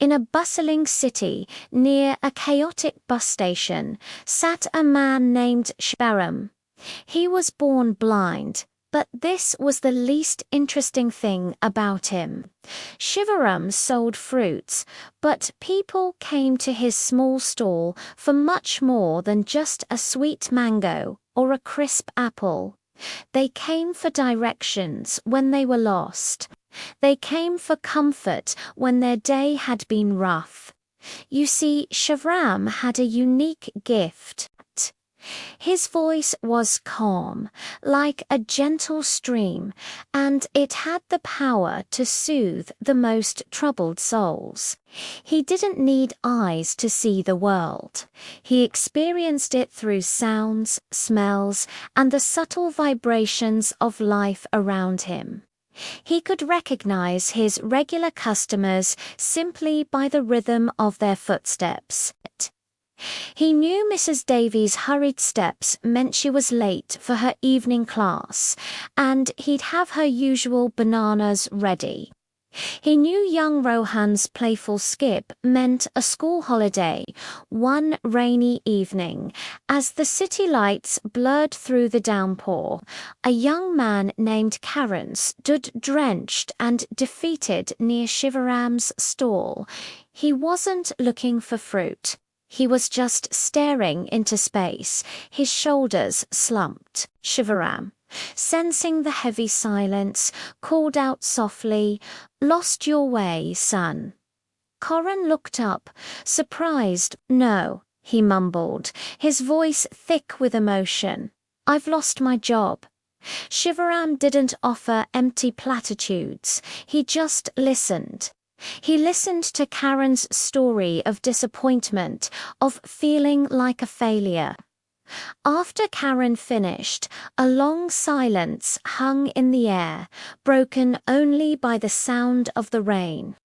In a bustling city, near a chaotic bus station, sat a man named Shivram. He was born blind, but this was the least interesting thing about him. Shivaram sold fruits, but people came to his small stall for much more than just a sweet mango or a crisp apple. They came for directions when they were lost. They came for comfort when their day had been rough. You see, Shivram had a unique gift. His voice was calm, like a gentle stream, and it had the power to soothe the most troubled souls. He didn't need eyes to see the world. He experienced it through sounds, smells, and the subtle vibrations of life around him. He could recognize his regular customers simply by the rhythm of their footsteps. He knew Mrs. Davies' hurried steps meant she was late for her evening class, and he'd have her usual bananas ready. He knew young Rohan's playful skip meant a school holiday one rainy evening. As the city lights blurred through the downpour, a young man named Karan stood drenched and defeated near Shivaram's stall. He wasn't looking for fruit. He was just staring into space, his shoulders slumped. Shivaram, sensing the heavy silence, called out softly, "Lost your way, son." Karan looked up, surprised. "No," he mumbled, his voice thick with emotion. "I've lost my job." Shivaram didn't offer empty platitudes. He just listened. He listened to Karan's story of disappointment, of feeling like a failure. After Karan finished, a long silence hung in the air, broken only by the sound of the rain.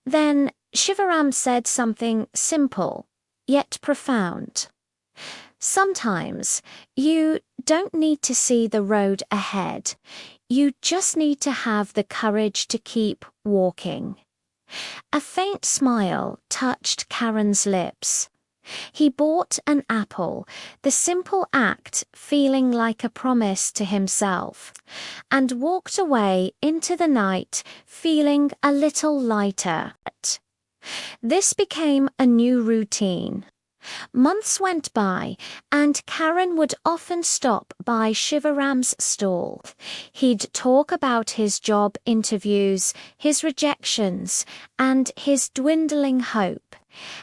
Then Shivaram said something simple, yet profound. Sometimes you don't need to see the road ahead. You just need to have the courage to keep walking. A faint smile touched Karan's lips. He bought an apple, the simple act feeling like a promise to himself, and walked away into the night feeling a little lighter. This became a new routine. Months went by, and Karan would often stop by Shivaram's stall. He'd talk about his job interviews, his rejections, and his dwindling hope.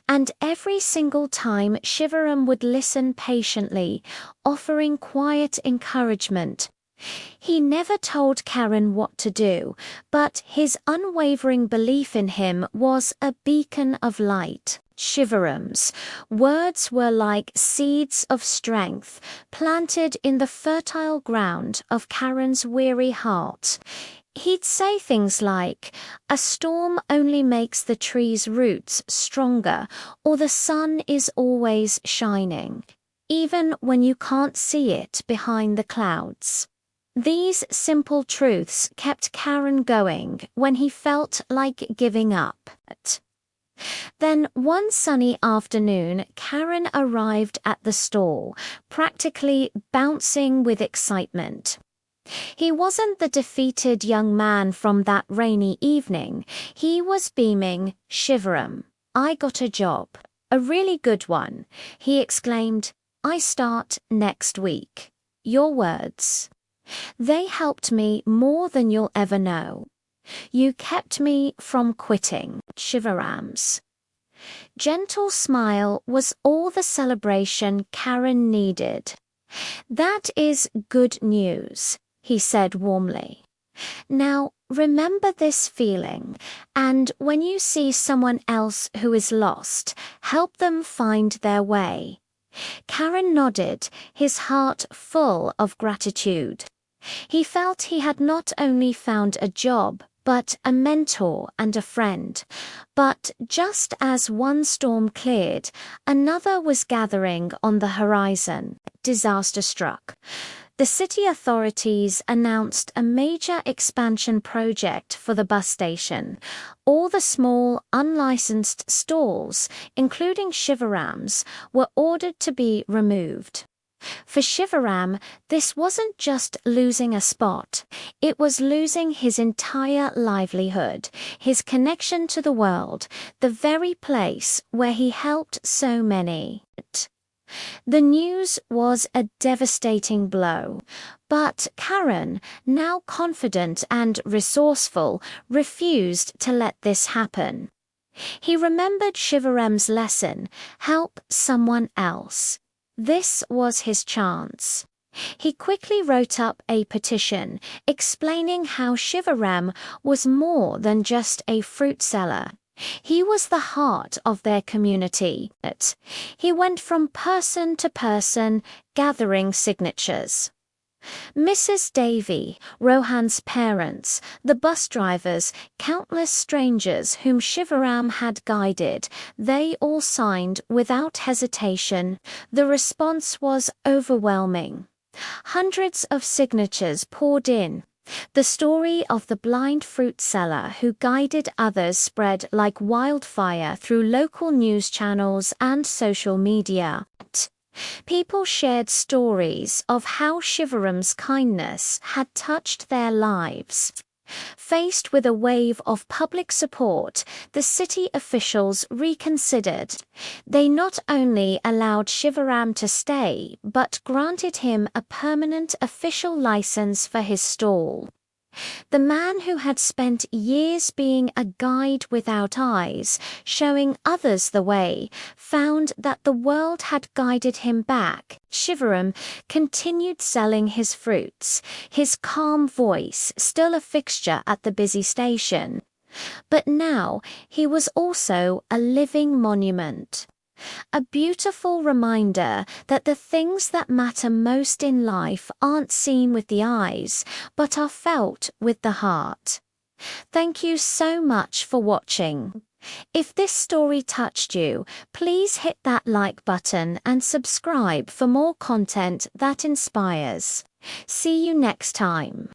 And every single time Shivaram would listen patiently, offering quiet encouragement. He never told Karan what to do, but his unwavering belief in him was a beacon of light. Shivaram's words were like seeds of strength planted in the fertile ground of Karan's weary heart. He'd say things like, "A storm only makes the tree's roots stronger," or "The sun is always shining, even when you can't see it behind the clouds." These simple truths kept Karan going when he felt like giving up. Then one sunny afternoon, Karan arrived at the stall, practically bouncing with excitement. He wasn't the defeated young man from that rainy evening. He was beaming. "Shivaram, I got a job. A really good one," he exclaimed. "I start next week. Your words. They helped me more than you'll ever know. You kept me from quitting." Shivaram's gentle smile was all the celebration Karan needed. "That is good news," he said warmly. "Now remember this feeling, and when you see someone else who is lost, help them find their way." Karan nodded, his heart full of gratitude. He felt he had not only found a job, but a mentor and a friend. But just as one storm cleared, another was gathering on the horizon. Disaster struck. The city authorities announced a major expansion project for the bus station. All the small, unlicensed stalls, including Shivaram's, were ordered to be removed. For Shivaram, this wasn't just losing a spot, it was losing his entire livelihood, his connection to the world, the very place where he helped so many. The news was a devastating blow, but Karan, now confident and resourceful, refused to let this happen. He remembered Shivaram's lesson: help someone else. This was his chance. He quickly wrote up a petition explaining how Shivaram was more than just a fruit seller. He was the heart of their community. He went from person to person, gathering signatures. Mrs. Davy, Rohan's parents, the bus drivers, countless strangers whom Shivaram had guided, they all signed without hesitation. The response was overwhelming. Hundreds of signatures poured in. The story of the blind fruit seller who guided others spread like wildfire through local news channels and social media. People shared stories of how Shivaram's kindness had touched their lives. Faced with a wave of public support, the city officials reconsidered. They not only allowed Shivaram to stay, but granted him a permanent official license for his stall. The man who had spent years being a guide without eyes, showing others the way, found that the world had guided him back. Shivaram continued selling his fruits, his calm voice still a fixture at the busy station. But now he was also a living monument. A beautiful reminder that the things that matter most in life aren't seen with the eyes, but are felt with the heart. Thank you so much for watching. If this story touched you, please hit that like button and subscribe for more content that inspires. See you next time.